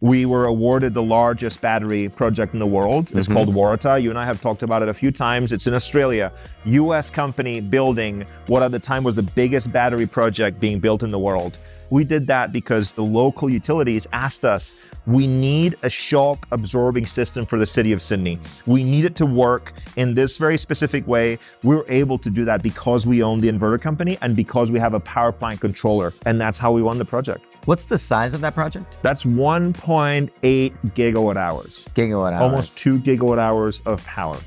We were awarded the largest battery project in the world. It's called Waratah. You and I have talked about it a few times. It's in Australia. US company building what at the time was the biggest battery project being built in the world. We did that because the local utilities asked us, we need a shock absorbing system for the city of Sydney. We need it to work in this very specific way. We were able to do that because we own the inverter company and because we have a power plant controller. And that's how we won the project. What's the size of that project? That's 1.8 gigawatt hours. Gigawatt hours. Almost 2 gigawatt hours of power.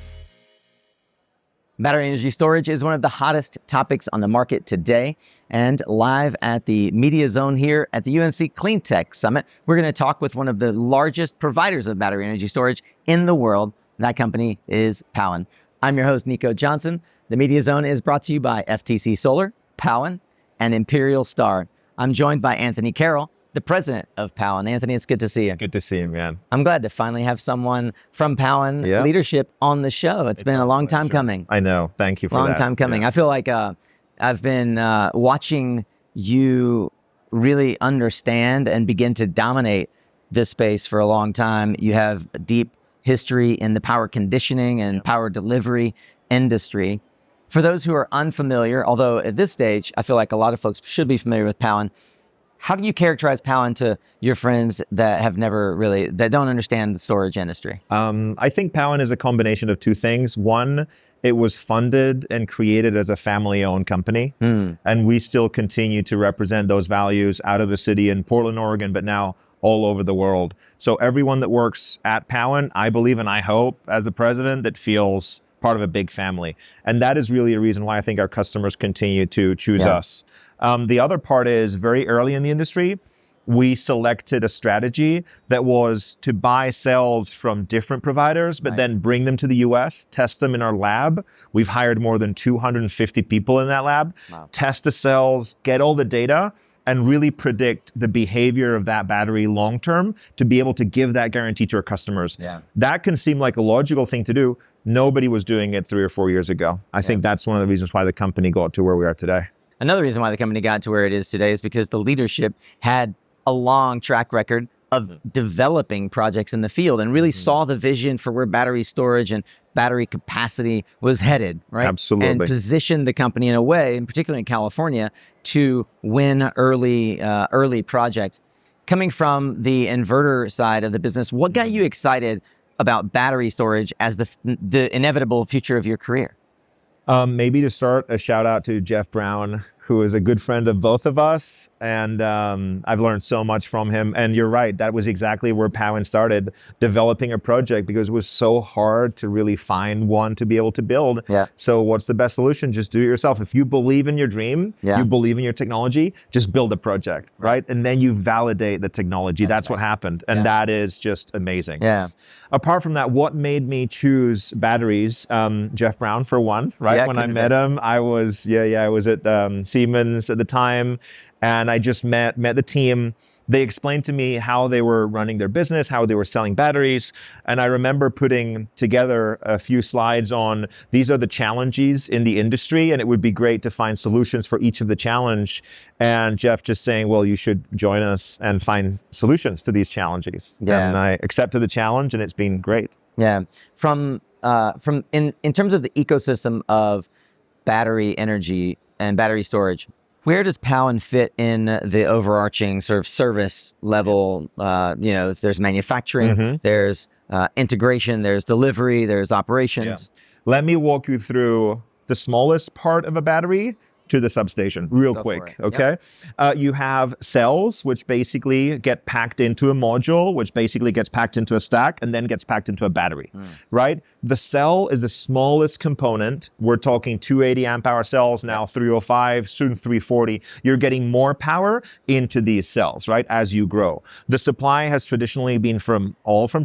Battery energy storage is one of the hottest topics on the market today. And live at the Media Zone here at the UNC Cleantech Summit, we're going to talk with one of the largest providers of battery energy storage in the world. That company is Powin. I'm your host, Nico Johnson. The Media Zone is brought to you by FTC Solar, Powin, and Imperial Star. I'm joined by Anthony Carroll, the president of Powin. Anthony, it's good to see you. Good to see you, man. I'm glad to finally have someone from Powin leadership on the show. It's been a long time coming. I know. Thank you for that. Long time coming. Yeah. I feel like I've been watching you really understand and begin to dominate this space for a long time. You have a deep history in the power conditioning and power delivery industry. For those who are unfamiliar, although at this stage, I feel like a lot of folks should be familiar with Powin, how do you characterize Powin to your friends that have never really, that don't understand the storage industry? I think Powin is a combination of two things. One, it was funded and created as a family-owned company. And we still continue to represent those values out of the city in Portland, Oregon, but now all over the world. So everyone that works at Powin, I believe and I hope, as the president, that feels part of a big family. And that is really a reason why I think our customers continue to choose us. The other part is very early in the industry, we selected a strategy that was to buy cells from different providers, but then bring them to the US, test them in our lab. We've hired more than 250 people in that lab, test the cells, get all the data, and really predict the behavior of that battery long-term to be able to give that guarantee to our customers. That can seem like a logical thing to do. Nobody was doing it 3 or 4 years ago. I think that's one of the reasons why the company got to where we are today. Another reason why the company got to where it is today is because the leadership had a long track record of developing projects in the field and really saw the vision for where battery storage and battery capacity was headed, right? Absolutely. And positioned the company in a way, and particularly in California, to win early projects. Coming from the inverter side of the business, what got you excited about battery storage as the inevitable future of your career? Maybe to start, a shout out to Jeff Brown, who is a good friend of both of us. And I've learned so much from him. And you're right, that was exactly where Powin started, developing a project because it was so hard to really find one to be able to build. So what's the best solution? Just do it yourself. If you believe in your dream, you believe in your technology, just build a project, right? And then you validate the technology. That's what happened. And that is just amazing. Apart from that, what made me choose batteries? Jeff Brown, for one, right? When I met him, I was, I was at Siemens at the time, and I just met the team. They explained to me how they were running their business, how they were selling batteries. And I remember putting together a few slides on these are the challenges in the industry, and it would be great to find solutions for each of the challenge. And Jeff just saying, well, you should join us and find solutions to these challenges. And I accepted the challenge, and it's been great. From in terms of the ecosystem of battery energy and battery storage, where does Powin fit in the overarching sort of service level? There's manufacturing, there's integration, there's delivery, there's operations. Let me walk you through the smallest part of a battery to the substation real quick, okay? You have cells, which basically get packed into a module, which basically gets packed into a stack and then gets packed into a battery, right? The cell is the smallest component. We're talking 280 amp hour cells, now 305, soon 340. You're getting more power into these cells, right, as you grow. The supply has traditionally been from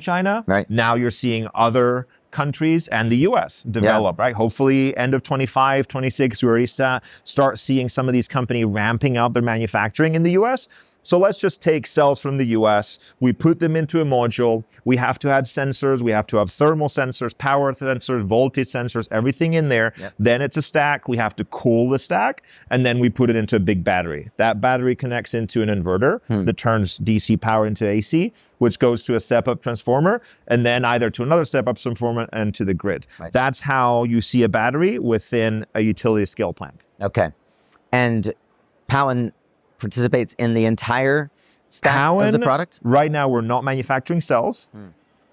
China. Now you're seeing other countries and the US develop, right? Hopefully end of 25, 26, we already start seeing some of these companies ramping up their manufacturing in the US. So let's just take cells from the US, we put them into a module, we have to add sensors, we have to have thermal sensors, power sensors, voltage sensors, everything in there. Yep. Then it's a stack, we have to cool the stack, and then we put it into a big battery. That battery connects into an inverter that turns DC power into AC, which goes to a step-up transformer, and then either to another step-up transformer and to the grid. Right. That's how you see a battery within a utility scale plant. Okay. And Powin participates in the entire stack of the product? Right now, we're not manufacturing cells.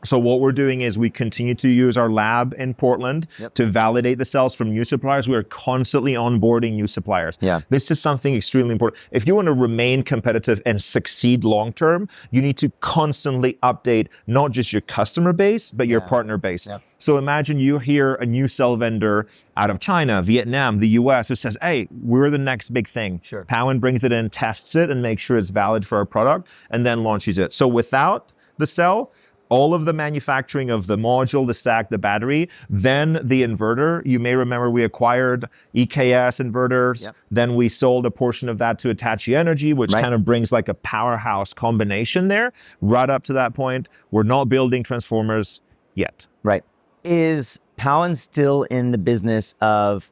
So what we're doing is we continue to use our lab in Portland to validate the cells from new suppliers. We are constantly onboarding new suppliers. Yeah. This is something extremely important. If you want to remain competitive and succeed long-term, you need to constantly update not just your customer base, but your partner base. Yep. So imagine you hear a new cell vendor out of China, Vietnam, the US, who says, hey, we're the next big thing. Sure. Powin brings it in, tests it, and makes sure it's valid for our product, and then launches it. So without the cell, all of the manufacturing of the module, the stack, the battery, then the inverter. You may remember we acquired EKS inverters. Yep. Then we sold a portion of that to Hitachi Energy, which kind of brings like a powerhouse combination there. Right up to that point, we're not building transformers yet. Right. Is Powin still in the business of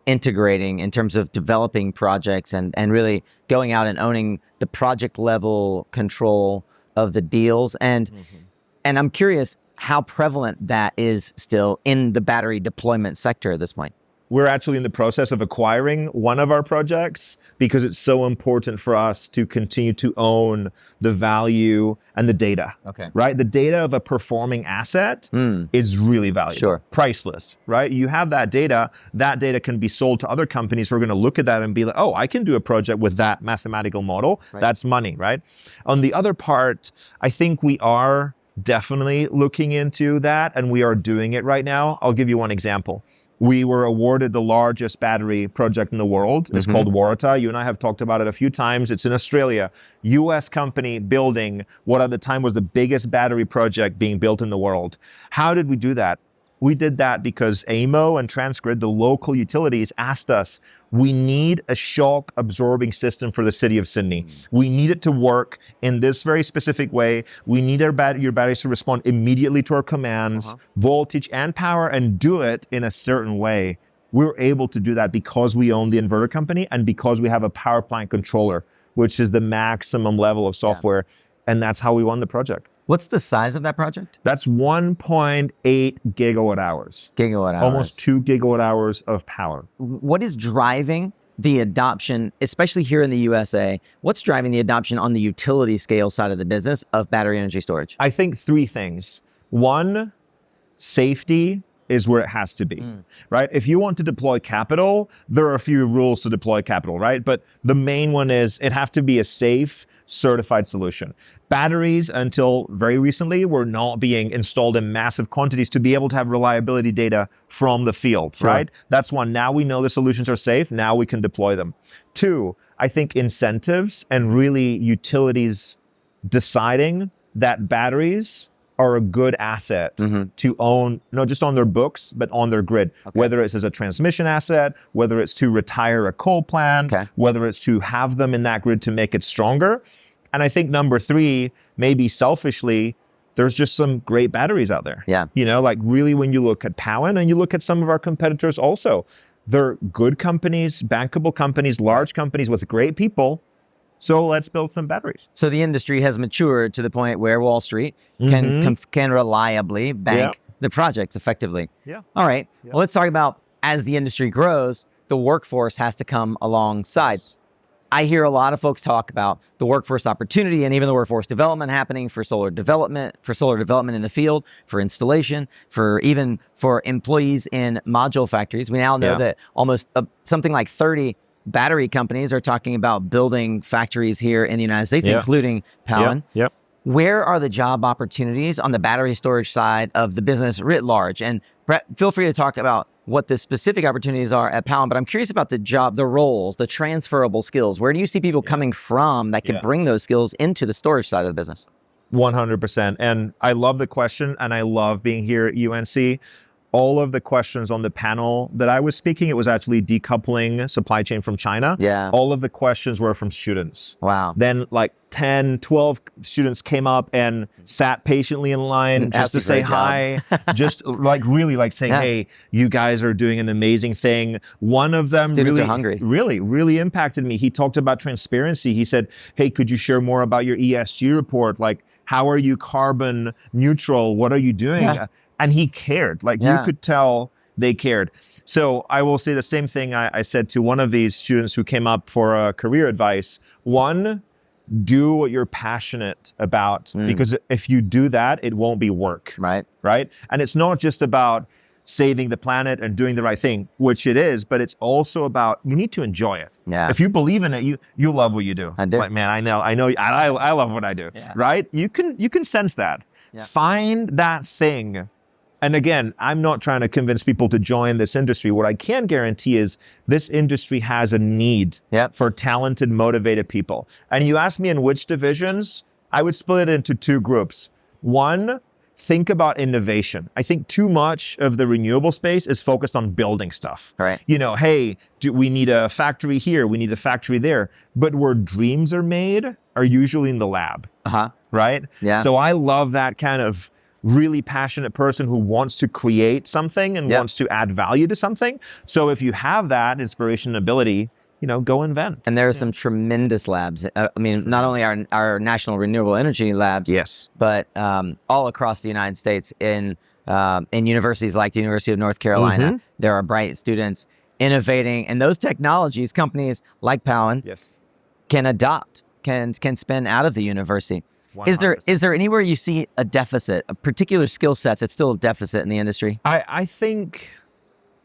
integrating in terms of developing projects and really going out and owning the project level control of the deals? And I'm curious how prevalent that is still in the battery deployment sector at this point. We're actually in the process of acquiring one of our projects because it's so important for us to continue to own the value and the data. Okay. Right? The data of a performing asset is really valuable. Sure. Priceless, right? You have that data can be sold to other companies who are going to look at that and be like, oh, I can do a project with that mathematical model. Right. That's money, right? On the other part, I think we are definitely looking into that, and we are doing it right now. I'll give you one example. We were awarded the largest battery project in the world. It's called Waratah. You and I have talked about it a few times. It's in Australia. US company building what at the time was the biggest battery project being built in the world. How did we do that? We did that because AMO and Transgrid, the local utilities, asked us, we need a shock absorbing system for the city of Sydney. We need it to work in this very specific way. We need your batteries to respond immediately to our commands, voltage and power, and do it in a certain way. We're able to do that because we own the inverter company and because we have a power plant controller, which is the maximum level of software. And that's how we won the project. What's the size of that project? That's 1.8 gigawatt hours. Gigawatt hours. Almost 2 gigawatt hours of power. What is driving the adoption, especially here in the USA? What's driving the adoption on the utility scale side of the business of battery energy storage? I think three things. One, safety is where it has to be, right? If you want to deploy capital, there are a few rules to deploy capital, right? But the main one is it have to be a safe, certified solution. Batteries, until very recently, were not being installed in massive quantities to be able to have reliability data from the field, right? That's one. Now we know the solutions are safe. Now we can deploy them. Two, I think incentives and really utilities deciding that batteries are a good asset to own, not just on their books, but on their grid. Whether it's as a transmission asset, whether it's to retire a coal plant, whether it's to have them in that grid to make it stronger. And I think number three, maybe selfishly, there's just some great batteries out there. Yeah. You know, like really when you look at Powin and you look at some of our competitors also, they're good companies, bankable companies, large companies with great people. So let's build some batteries. So the industry has matured to the point where Wall Street can reliably bank the projects effectively. Yeah. All right. Well, let's talk about as the industry grows, the workforce has to come alongside. I hear a lot of folks talk about the workforce opportunity and even the workforce development happening for solar development in the field, for installation, for employees in module factories. We now know that almost something like 30 battery companies are talking about building factories here in the United States, including Powin. Where are the job opportunities on the battery storage side of the business writ large? And Brett, feel free to talk about what the specific opportunities are at Powin, but I'm curious about the roles, the transferable skills. Where do you see people coming from that can bring those skills into the storage side of the business? 100%. And I love the question, and I love being here at UNC. all of the questions on the panel that I was speaking, it was actually decoupling supply chain from China. Yeah. All of the questions were from students. Wow. Then like 10, 12 students came up and sat patiently in line just to say hi, just like really like saying, hey, you guys are doing an amazing thing. One of them Students are hungry. really impacted me. He talked about transparency. He said, hey, could you share more about your ESG report? Like, how are you carbon neutral? What are you doing? Yeah. And he cared. Like you could tell they cared. So I will say the same thing I said to one of these students who came up for career advice. One, do what you're passionate about, because if you do that, it won't be work. Right. And it's not just about saving the planet and doing the right thing, which it is, but it's also about, you need to enjoy it. Yeah. If you believe in it, you love what you do. I do. Like, man, I love what I do. Yeah. Right? You can sense that. Yeah. Find that thing. And again, I'm not trying to convince people to join this industry. What I can guarantee is this industry has a need for talented, motivated people. And you ask me in which divisions, I would split it into two groups. One, think about innovation. I think too much of the renewable space is focused on building stuff. Right. You know, hey, we need a factory here, we need a factory there. But where dreams are made are usually in the lab. Right? Yeah. So I love that kind of really passionate person who wants to create something and wants to add value to something. So if you have that inspiration and ability, you know, go invent. And there are some tremendous labs. I mean, not only our national renewable energy labs, but all across the United States in universities like the University of North Carolina, there are bright students innovating, and those technologies, companies like Powin can adopt, can spin out of the university. 100%. Is there anywhere you see a deficit, a particular skill set that's still a deficit in the industry? I think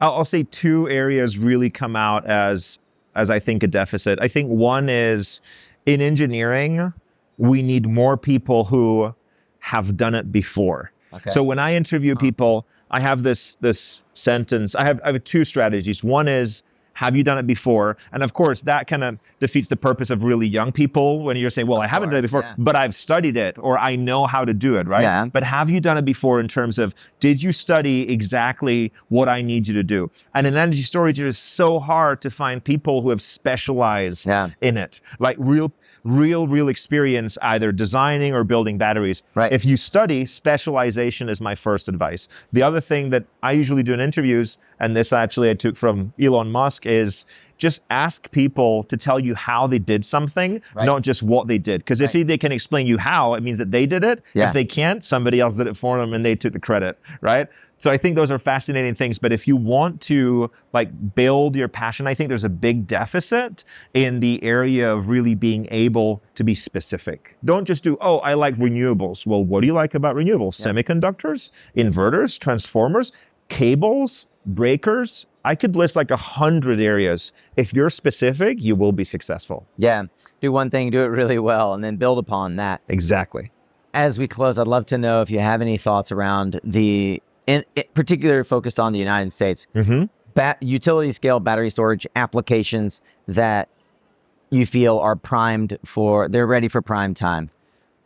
I'll say two areas really come out as I think a deficit. I think one is in engineering, we need more people who have done it before. So when I interview people, I have this sentence. I have two strategies. One is, have you done it before? And of course, that kind of defeats the purpose of really young people when you're saying, well, I haven't done it before, but I've studied it or I know how to do it, right? Yeah. But have you done it before in terms of, did you study exactly what I need you to do? And in energy storage, it is so hard to find people who have specialized in it, like real experience either designing or building batteries. Right. If you study, specialization is my first advice. The other thing that I usually do in interviews, and this actually I took from Elon Musk, is just ask people to tell you how they did something, not just what they did. Because if they can explain you how, it means that they did it. If they can't, somebody else did it for them and they took the credit, right? So I think those are fascinating things. But if you want to like build your passion, I think there's a big deficit in the area of really being able to be specific. Don't just do, oh, I like renewables. Well, what do you like about renewables? Semiconductors, inverters, transformers, cables, breakers. I could list like 100 areas. If you're specific, you will be successful. Yeah. Do one thing, do it really well, and then build upon that. Exactly. As we close, I'd love to know if you have any thoughts around particularly focused on the United States, utility scale battery storage applications that you feel are they're ready for prime time.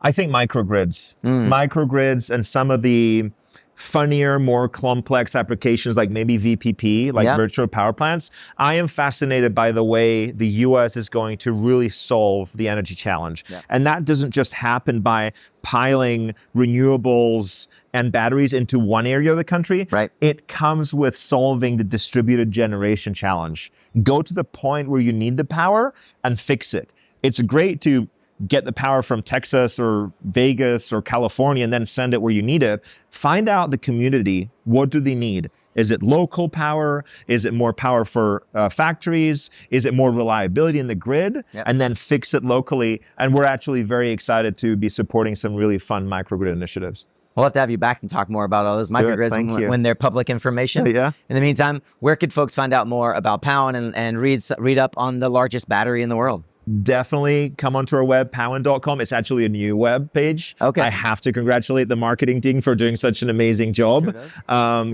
I think microgrids. Microgrids and some of the funnier, more complex applications like maybe VPP, like virtual power plants. I am fascinated by the way the US is going to really solve the energy challenge. And that doesn't just happen by piling renewables and batteries into one area of the country. It comes with solving the distributed generation challenge. Go to the point where you need the power and fix it. It's great to get the power from Texas or Vegas or California and then send it where you need it. Find out the community. What do they need? Is it local power? Is it more power for factories? Is it more reliability in the grid? And then fix it locally. And we're actually very excited to be supporting some really fun microgrid initiatives. We'll have to have you back and talk more about all those microgrids when they're public information. In the meantime, where could folks find out more about Powin and read up on the largest battery in the world? Definitely come onto our web, powin.com. It's actually a new web page. I have to congratulate the marketing team for doing such an amazing job.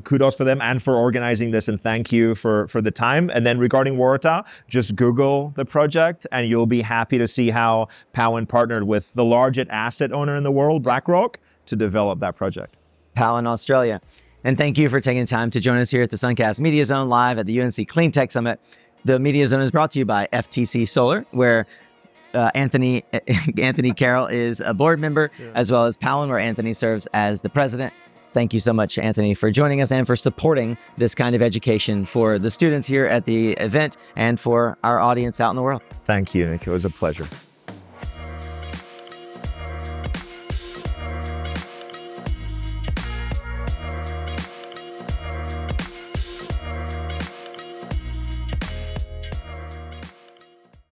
Kudos for them and for organizing this, and thank you for the time. And then regarding Waratah, just Google the project and you'll be happy to see how Powin partnered with the largest asset owner in the world, BlackRock, to develop that project. Powin, Australia. And thank you for taking time to join us here at the SunCast Media Zone live at the UNC Cleantech Summit. The Media Zone is brought to you by FTC Solar, where Anthony Carroll is a board member, as well as Powin, where Anthony serves as the president. Thank you so much, Anthony, for joining us and for supporting this kind of education for the students here at the event and for our audience out in the world. Thank you, Nick. It was a pleasure.